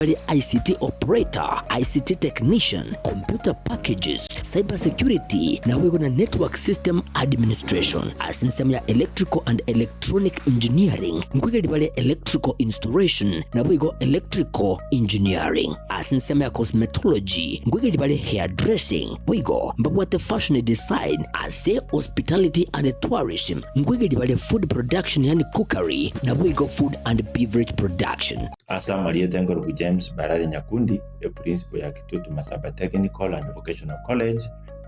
ICT operator, ICT technician, computer packages, cyber security, na wigo na network system administration. Asinsema ya electrical and electronic engineering, ngwige dibale electrical installation, na wigo electrical engineering. Asinsema ya cosmetology, ngwige dibale hairdressing, wigo mbabwate fashion design, ase hospitality and tourism, ngwige dibale food production yani cookery, na wigo food and beverage production. Asa Maria Tengorogu James Barari Nyakundi, a principal ya Kitutu Masaba Technical and Vocational College,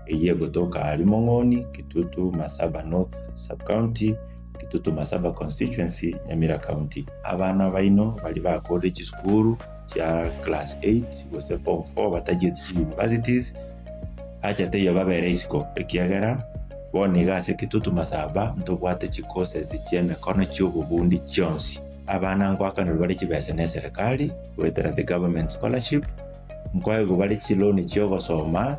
eye gotoka Alimongoni, Kitutu Masaba North Sub-County, Kitutu Masaba Constituency, Nyamira County. Abana baino bali ba college school cha class 8 wose form 4 batagiye universities. Acha teyo babere isiko ekiagera boniga se Kitutu Masaba ntobwate chikose zichene kono cy'ububundi cyonsi. Abana ngwakana bali kibese ne serikali wetera the government scholarship mkwaye bali loan cyo gosoma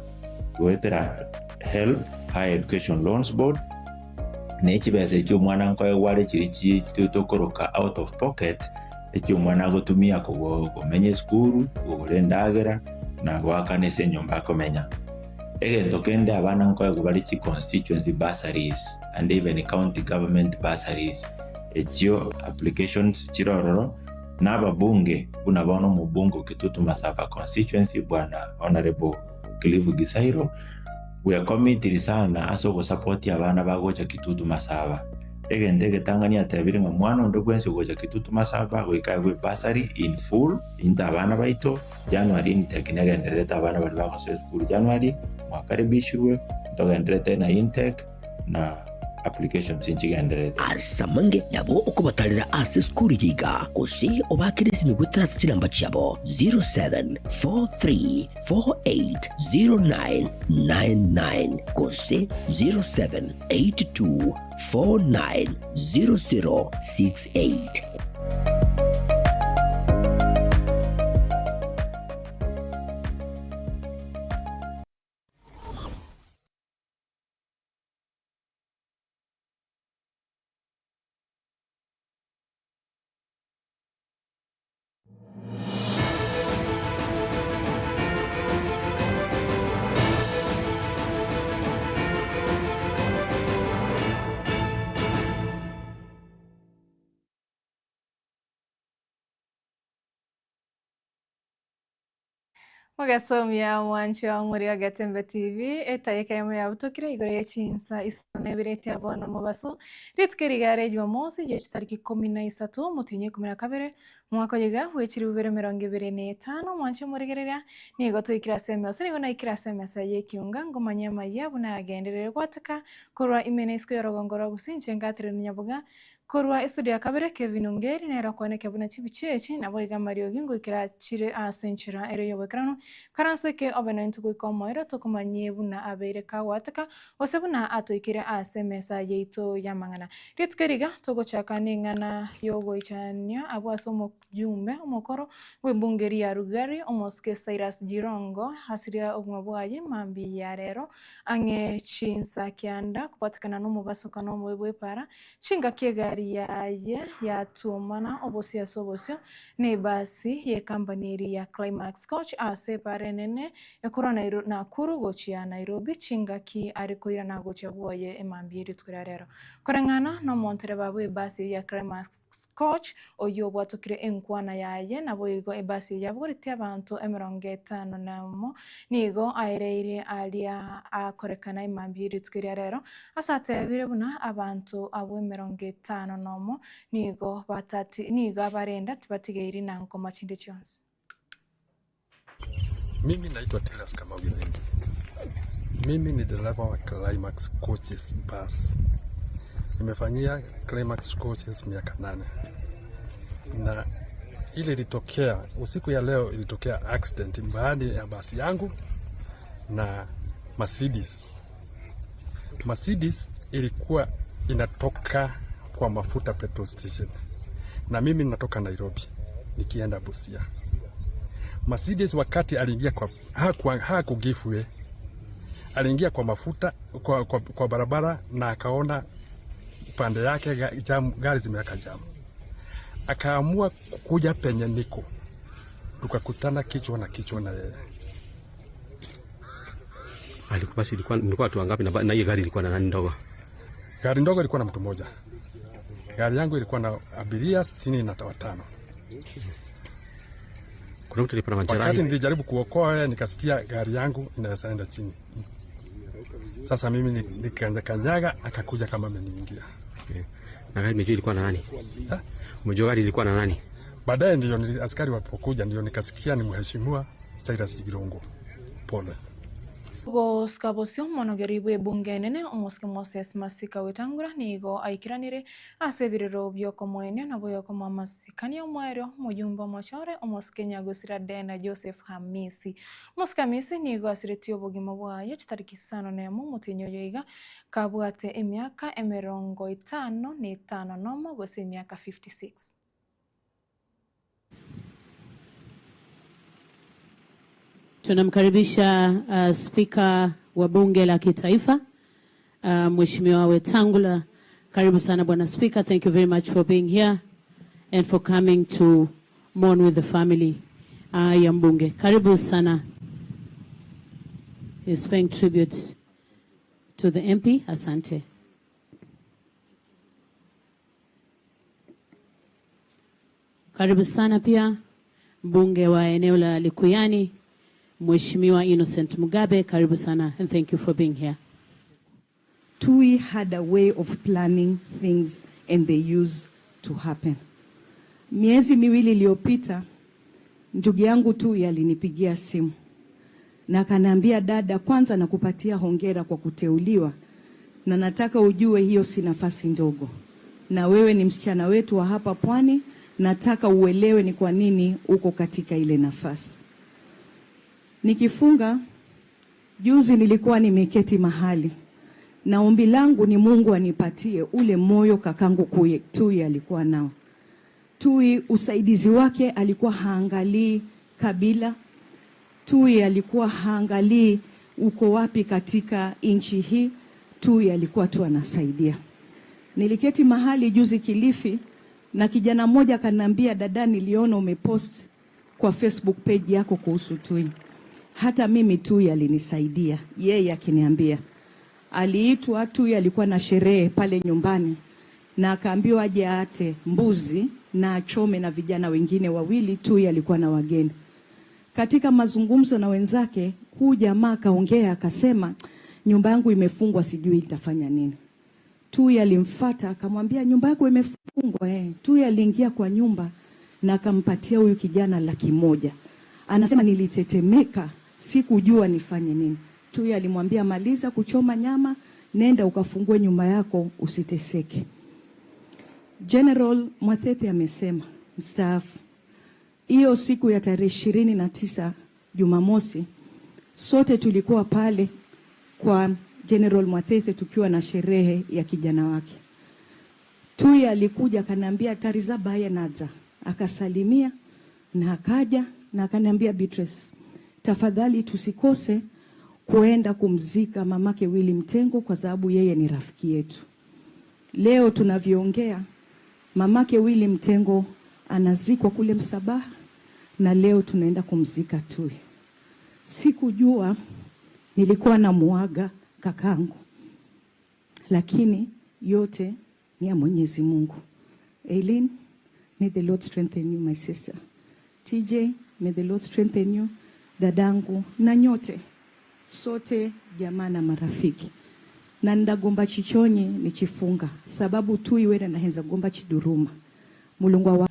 wetera help higher education loans board ne kibese cyo mwana nkwaye wale kiri kitokoroka out of pocket ekyo mwana gotumia ko menye school golendagera na gwakane se nyomba komenya egento kende abana nkwaye bali constituency bursaries and even county government bursaries. Echio applications chirororo naba bunge unabono mubungo Kitutu Masaba constituency bwana honorable Clive Gisairo we are committed sana aso go support abana bagocha Kitutu Masaba egende Tanganyika tabiringa mwana ndo kwense gocha Kitutu Masaba we kagwe bursary in full inta abana baito January ni tekinega ndereta abana bali bako school January mwakaribishwe ndogendereta na intake na application sinchigenderete asamange yabo okubatalira ase skuri yiga kusi obakirisi ni gutrasa chilamba chabo 0743480999 kusi 0782490068. Mugasomya mwanchi wa muri wa Gatembe TV etayeka yamu ya butokira igore y'echinsa isone birete abona mubaso ritkerigare Jumamosi je tariki 13 mutinye 12 mwaka yiga wechiri 2025 mwanchi muri gerera nigo tuyikira sema sinigo na ikira sema saye kiunga ngomanya maya buna agenderere kwataka kurwa imenesko yorogongoro gusinche ngatire nyabuga kurwa studio kabere Kevin Ongeri nera kwane kebuna chibichechi nabo igamariyo gingo ikira chire asenchira ere yobekrano karanseke obena ntuko komoira tokumanye buna abereka wataka osebuna atoikire asemesa yeito yamangana ritkeriga togo chakane ngana yogo ichanya abwasomo jumbe omokoro webungeri ya rugari omoske Cyrus Jirongo hasiria ogmabwaye mambi ya rero ange chinsa kyanda kupatikana no mubaso kano mwebwe para chinga kiegari ya tumana obosia sobosio ne basi ye kampaniri ya Climax Coach ase parenene ekorona na kuru gochia Nairobi chinga ki arikoira na gochia boye emambiri twirarero korengana no montere babu basi ya Climax Coach oyo bwatokire enkwana yaye nabo igo ebasi yabugurite abantu 50 namo nigo aireire alia akorekana emambiri twirarero asate birebuna abantu abo 50 nomo nigo batati nigo abarenda tibatigeiri na ngoma chinde chonse. Mimi naitwa Tilas Kamau Githinji. Mimi ni dereva wa Climax Coaches bus. Nimefanyia Climax Coaches miaka 8. Na ile ilitokea usiku ya leo ilitokea accident baada ya basi yangu na Mercedes. Mercedes ilikuwa inatoka kwa mafuta petrol station na mimi natoka Nairobi nikienda Busia. Mercedes wakati aliingia kwa hakugiveaway, aliingia kwa mafuta kwa barabara na akaona pande yake gari zimeweka jam, akaamua kuja penye niko tukakutana kichwa na kichwa na yeye. Alikuwa basi ilikuwa watu wangapi na hiyo gari ilikuwa na nani ndogo? Gari ndogo ilikuwa na mtu mmoja. Gari yangu ilikuwa na abiria 65. Kuna mtu alipata majeraha. Wakati nilijaribu kuokoa nikasikia gari yangu inaenda chini. Sasa mimi nikanyaga akakuja kama ameniingia. Okay. Na gari mjui ilikuwa na nani? Mjui gari ilikuwa na nani? Baadaye ndio askari walipokuja ndio nikasikia ni mheshimiwa Cyrus Girongo. Pole. Go skabosio monogeribu bunge nene omoske Moses Masika Wetangura nigo aikiranire asebiriro byoko moene na boyoko mamasikani omwero mujumba machore omoske Nyagusira Dena Joseph Hamisi Muskamisi nigo asiretio bogima bwayo chitariki 5 nemo mutinyo yoiga kabwate emyaka 55 nomo gose emyaka 56. Tunamkaribisha Spika wa Bunge la Kitaifa, Mheshimiwa Wetangula. Karibu sana Bwana Spika. Thank you very much for being here and for coming to mourn with the family ya mbunge. Karibu sana. He's paying tribute to the MP. Asante. Karibu sana pia mbunge wa eneo la Likuyani, Mheshimiwa Innocent Mugabe, karibu sana, and thank you for being here. TUI had a way of planning things and they used to happen. Miezi miwili iliyopita, ndugu yangu TUI alinipigia simu na akaniambia, dada, kwanza nakupatia hongera kwa kuteuliwa na nataka ujue hiyo si nafasi ndogo. Na wewe ni msichana wetu wa hapa Pwani, nataka uelewe ni kwa nini uko katika ile nafasi. Nikifunga, juzi nilikuwa nimeketi mahali na ombi langu ni Mungu anipatie ule moyo kakangu TUI alikuwa nao. TUI usaidizi wake alikuwa haangalii kabila. TUI alikuwa haangalii uko wapi katika nchi hii. TUI alikuwa tu anasaidia. Niliketi mahali juzi Kilifi na kijana mmoja kanambia, dada, niliona umepost kwa Facebook page yako kuhusu TUI. Hata mimi TUI alinisaidia. Yeye akiniambia aliitwa TUI, alikuwa na sherehe pale nyumbani na akaambiwa aje ate mbuzi na achome na vijana wengine wawili. TUI alikuwa na wageni. Katika mazungumzo na wenzake, huu jamaa kaongea akasema, nyumba yangu imefungwa, sijui itafanya nini. TUI alimfuata akamwambia, nyumba yako imefungwa TUI aliingia kwa nyumba na akampatia huyu kijana 100,000. Anasema nilitetemeka, sikujua nifanye nini. TUI alimwambia, maliza kuchoma nyama, nenda ukafungue nyumba yako, usiteseke. General Mwathete amesema, mstaafu, hiyo siku ya tarehe 29 Jumamosi, sote tulikuwa pale kwa General Mwathete tukiwa na sherehe ya kijana wake. TUI alikuja akaniambia, Tariza Baye Nadza, akasalimia na akaja na akaniambia, Beatrice, tafadhali tusikose kuenda kumzika mamake Willy Mtengo kwa sababu yeye ni rafiki yetu. Leo tunavyoongea, mamake Willy Mtengo anazikwa kule Msabaha na leo tunaenda kumzika TUI. Sikujua, nilikuwa na muaga kakangu, lakini yote ni ya Mwenyezi Mungu. Eileen, may the Lord strengthen you, my sister. TJ, may the Lord strengthen you, dadangu, na nyote sote jamaa na marafiki. Na ndagomba chichonyi ni chifunga sababu TUI wena na henza gomba chiduruma mulungwa wa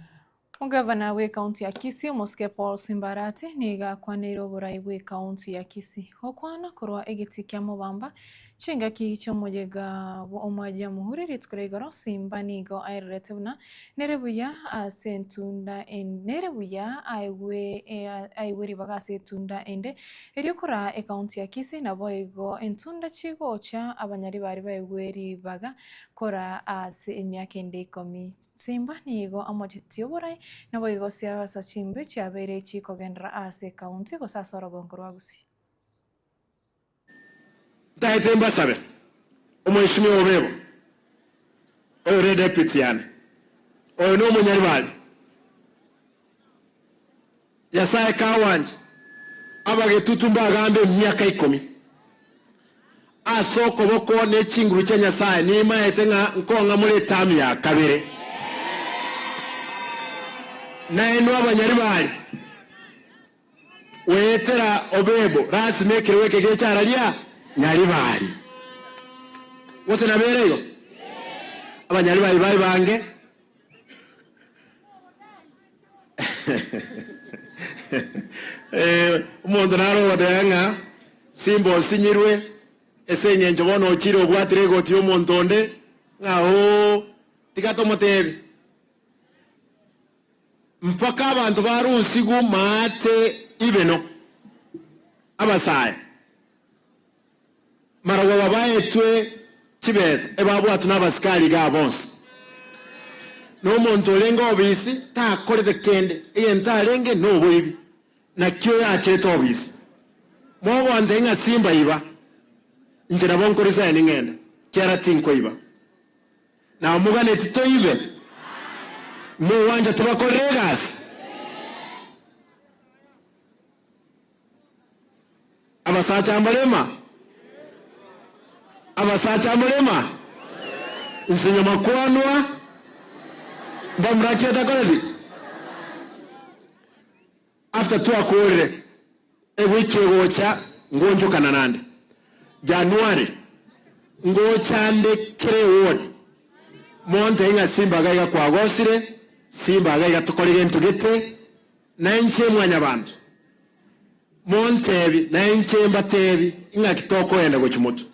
Gavana we kaunti ya Kisii Moske Paul Simbarati niga kwa Nairobi we kaunti ya Kisii okwana korwa egiti kya mubamba chinga kicho mojega omaja muhuri ritkuregoro Simba nigo airetuna nerebuya asentunda en nerebuya aiwe ribaga setunda ende eriokora e kaunti ya Kisii na boigo entunda chigo cha abanyari bari baigweri baga kora ase emyaka 10 Simba nigo amojitio borai na boigo siasa chimbe chabere chiko gendra ase kaunti go sasoro gonkoro Gusii. Taetemba sabe omweshimiwa obebo oyo deputy yani oyo no munyaribali Nyasaye kawanje abagetutumba agambe myaka 10 asoko boko ne chinguru cha Nyasaye ni maete nga nkonga muri tamu ya kabere na eno abanyari bali wetera obebo rasi mekere weke gechara lia nyari bali wose na bereyo abanyari bali bange umuntu naro wadanga simbo sinyirwe esenye njobono ochiro bwatire goti omuntu onde ngaho tigato motebi mpaka abantu barusigu mate ibeno abasaya marawa babaetwe kibeza ebabwatu n'abasikali gabonse no muntu lengo obisi ta kolete kende yentalenge no bwibi na kyo yacheto obisi mwogo andenga simba iba njera bonkorisa yaningenda kyara tinko iba na mugane tito ibe mu wanja tubakoregas abasacha ambalema nsinyo makwanwa mbamrakia takoledi after 2 akorere wiki gocha ngonjo kananande January ngochande kire word monte inga simba gaiga kwa gosire simba gaiga tukolire ntugete na nche mwanya bantu montebi na nche mbatebi inga kitoko enda gochimoto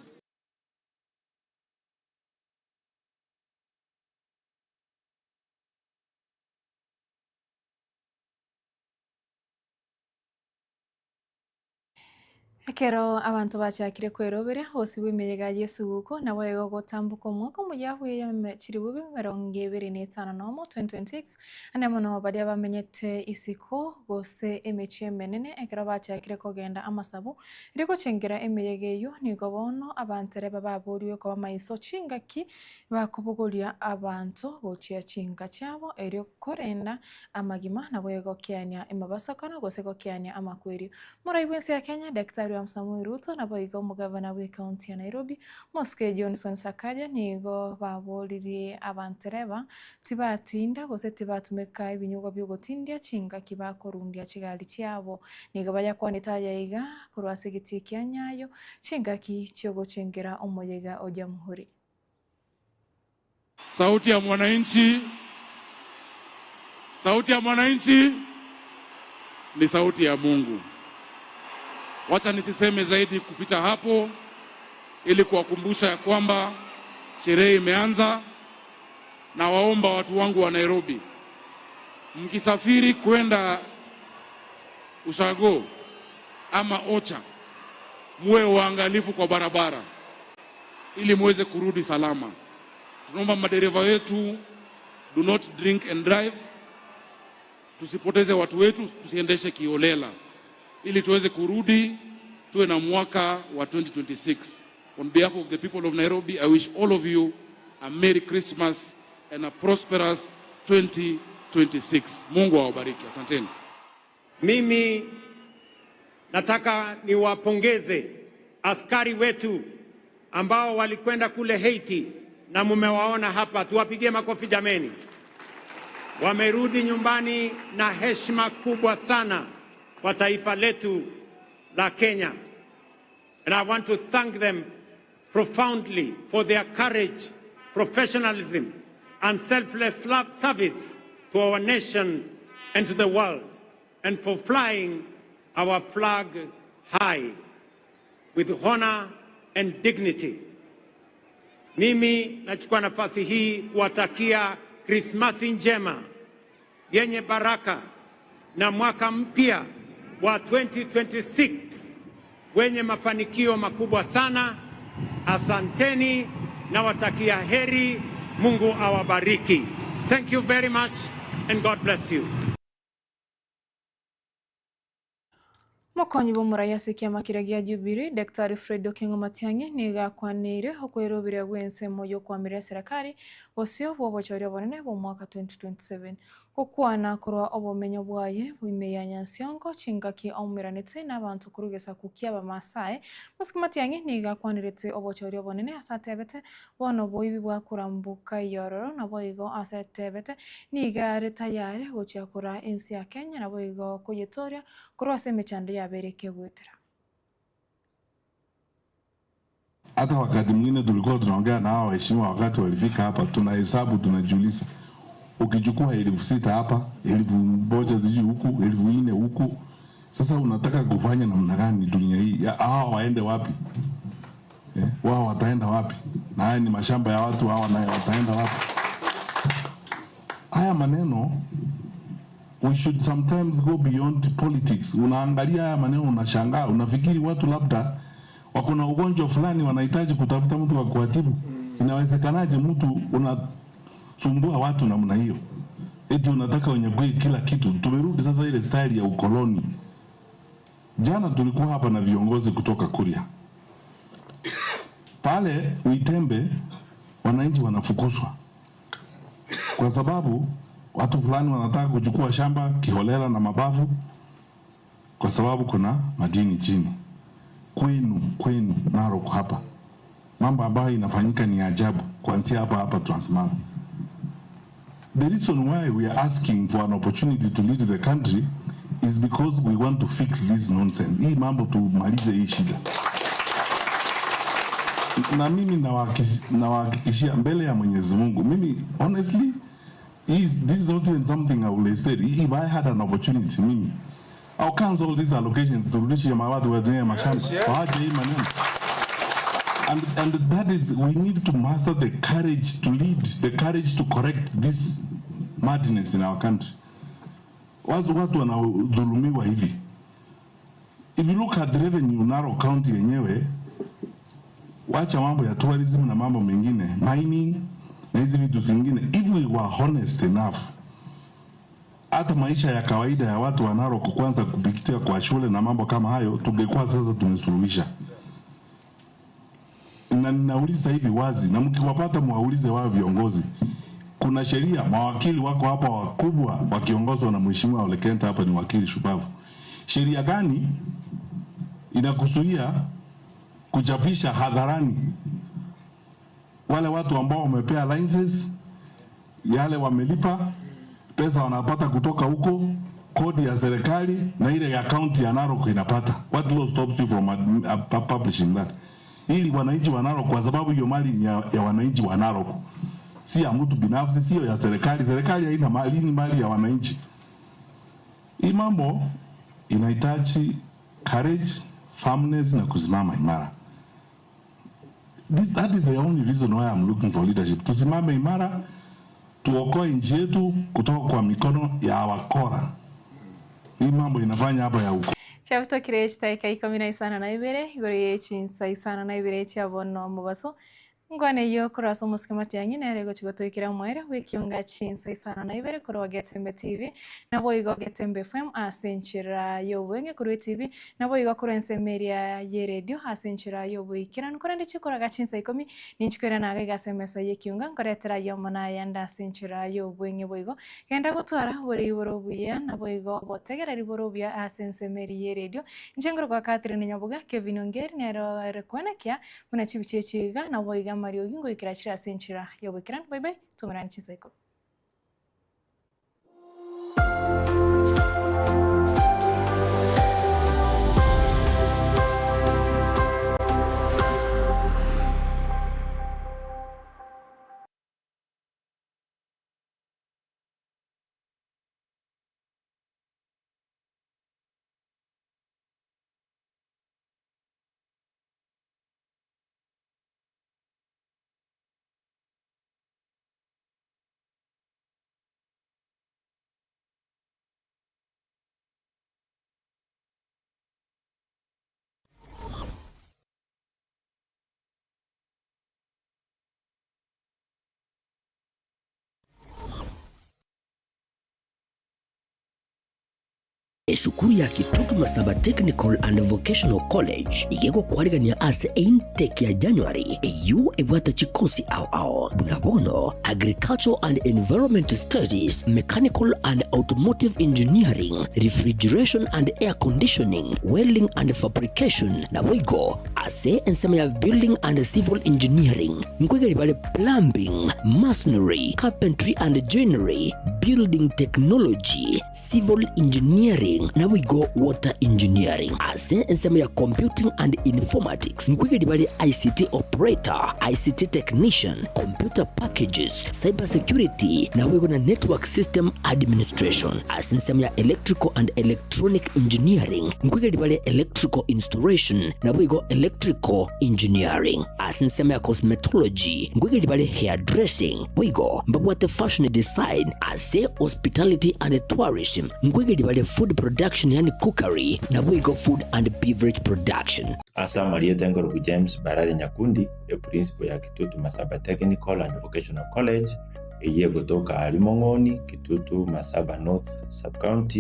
Kero abantu bachakire kwerobere hose bwimeyega Yesu guko na wego gotambuko mwako muyahuye chiri bubi 2025 nomo 2026 ane mono badia bamenyete isiko gose emechi menene ekero bachakire kogenda amasabu riko chengera emeyegeyo nigo bono abantere bababuriwe ko bamaiso chingaki bakobogolia abantu gochia chinga chabo eri korenda amagima na wego kiania emabasakana gose go kiania amakweri muraibwensi ya Kenya Daktari Samuel Ruto na boigo mugavana wa kaunti ya Nairobi Moske Johnson Sakaja nigo baboliriye abantereba tibatinda gose tibatumeka ibinyugo byo gotindia chinga kibakorundia kigali cyabo nigo bajya kwanita yayiga kurwasegiti kyanyayo chinga ki cyo gochengera umuyega oja muhuri. Sauti ya mwananchi ni sauti ya Mungu. Wacha nisiseme zaidi kupita hapo ili kuwakumbusha ya kwamba sherehe imeanza, na waomba watu wangu wa Nairobi, mkisafiri kwenda Ushago ama Ocha, muwe waangalifu kwa barabara ili muweze kurudi salama. Tunaomba madereva wetu do not drink and drive. Tusipoteze watu wetu, tusiendeshe kiolela ili tuweze kurudi tuwe na mwaka wa 2026. On behalf of the people of Nairobi, I wish all of you a Merry Christmas and a prosperous 2026. Mungu awabariki. Asanteni. Mimi nataka niwapongeze askari wetu ambao walikwenda kule Haiti na mumewaona hapa, tuwapigie makofi jameni. Wamerudi nyumbani na heshima kubwa sana kwa taifa letu la Kenya. And I want to thank them profoundly for their courage, professionalism, and selfless service to our nation and to the world, and for flying our flag high with honor and dignity. Mimi nachukua nafasi hii kuwatakia Krismasi njema yenye baraka na mwaka mpya wa 2026 wenye mafanikio makubwa sana. Asanteni na watakia heri. Mungu awabariki. Thank you very much and God bless you. Mokonyi bomuraya sikiama kiragia Jubilee Daktari Fred Okengo Matiang'i niga kwanire hokwirubira gwense moyo kwamiria serikali osio bwobochoria bonene bo mwaka 2027 gukwana kurwa obumenyo bwaye buimeya nyansiongo chingaki aumiranite n'abantu kurugesa kukia Abamasai musikimatiangi nigakwanirite obochorio bonene asatebete bono boibi bwakurambuka iyororo nabo igo asetebete nigare tayari gochiakura ensi ya Kenya nabo igo kuyitoria kurwa semechando yabereke gwetera. Hata wakati mwingine tulikuwa tunaongea na hao waheshimiwa wakati walifika hapa, tunahesabu tunajiuliza, ukichukua 6,000 hapa, 1,000 ziji huku, 4,000 huku, sasa unataka kufanya namna gani dunia hii? Hao waende wapi? Wao wataenda wapi? Na haya ni mashamba ya watu, hao nayo wataenda wapi? Haya maneno, we should sometimes go beyond politics. Unaangalia haya maneno unashangaa, unafikiri watu labda wako na ugonjwa fulani wanahitaji kutafuta mtu wa kuatibu. Inawezekanaje mtu unasumbua watu namna hiyo? Eti unataka unyakue kila kitu. Tumerudi sasa ile style ya ukoloni. Jana tulikuwa hapa na viongozi kutoka Kuria. Pale Uitembe wananchi wanafukuzwa kwa sababu watu fulani wanataka kuchukua shamba kiholela na mabavu kwa sababu kuna madini chini. Kwenu Narok hapa mambo ambayo inafanyika ni ajabu kuanzia hapa Transmara. The reason why we are asking for an opportunity to lead the country is because we want to fix this nonsense. Hii mambo tumalize hii shida. Na mimi nawahakikishia mbele ya Mwenyezi Mungu, mimi honestly this is not even something I will say. If I had an opportunity, mimi I'll cancel these allocations to rudishia mawatu wa dunia mashamba. Waache hii maneno. And that is, we need to master the courage to lead, the courage to correct this madness in our country. Watu wanadhulumiwa hivi. If you look at the revenue Narok County yenyewe, wacha mambo ya tourism na mambo mengine, mining na hizi vitu zingine, if we were honest enough, hata maisha ya kawaida ya watu wa Narok kwanza kupitia kwa shule na mambo kama hayo, tungekuwa sasa tumesuluhisha. Na ninauliza hivi wazi, na mkiwapata mwaulize wao viongozi. Kuna sheria, mawakili wako hapa wakubwa wakiongozwa na Mheshimiwa Ole Kenta, hapa ni wakili shupavu. Sheria gani inakuzuia kuchapisha hadharani wale watu ambao wamepea license, yale wamelipa pesa wanapata kutoka huko, kodi ya serikali na ile ya county ya Narok inapata? What law stops you from publishing that? Ili wananchi wa Narok, kwa sababu hiyo mali ya wananchi wa Narok, si ya mtu binafsi, sio ya serikali. Serikali haina mali, ni mali ya wananchi. Hii mambo inahitaji courage, firmness na kusimama imara. That is the only reason why I'm looking for leadership. Tusimame imara, tuokoe nchi yetu kutoka kwa mikono ya wakora. Hii mambo inafanya hapa ya huko. Chabuto kirechi taika 12 igoro yechinsa 12 chiabono mubaso ngwane yo kuraso musikimati yangine rego chigotoikira mwere wekiunga chinsa 12 kuro Getembe TV nabo igo Getembe FM asenchira yo wenge kuro TV nabo igo kuro ensemeria ye radio asenchira yo wikira nkorande chikora gachinsa 10 ninchikira naga gasemesa yekiunga ngoretera yo mana yanda asenchira yo wenge boigo genda gutwara buri borobuya nabo igo botegera riborobuya asensemeria ye radio njengoro kwa Catherine Nyabuga Kevin Ongeri nero rekonekia muna chibiche chiga nabo iga Mario Gingo ikirachira senchira yobukiran. Bye bye, tumarani chizaiko. esukuru ya Kitutu Masaba Technical and Vocational College igego kwarigania ase intake ya January eyu ebwata chikosi ao bunabono Agricultural and Environment Studies, Mechanical and Automotive Engineering, Refrigeration and Air Conditioning, Welding and Fabrication na wigo ase ensema ya Building and Civil Engineering ngwegeli bale Plumbing, Masonry, Carpentry and Joinery, Building Technology, Civil Engineering na wigo Water Engineering ase ensema ya Computing and Informatics ngwegeli bale ICT Operator, ICT Technician, Computer Packages, Cyber Security na wigo na Network System Administration ase ensema ya Electrical and Electronic Engineering ngwegeli bale Electrical Installation na wigo Electrical Engineering ase ensema ya Cosmetology ngwegeli bale Hairdressing wigo mbabwate Fashion Design ase Hospitality and Tourism ngwegeli bale Food Production yani Cookery na wigo Food and Beverage Production. Asa Maria Tengorogu James Barari Nyakundi principal ya Kitutu Masaba Technical and Vocational College iye kutoka Alimongoni, Kitutu Masaba North Sub-County.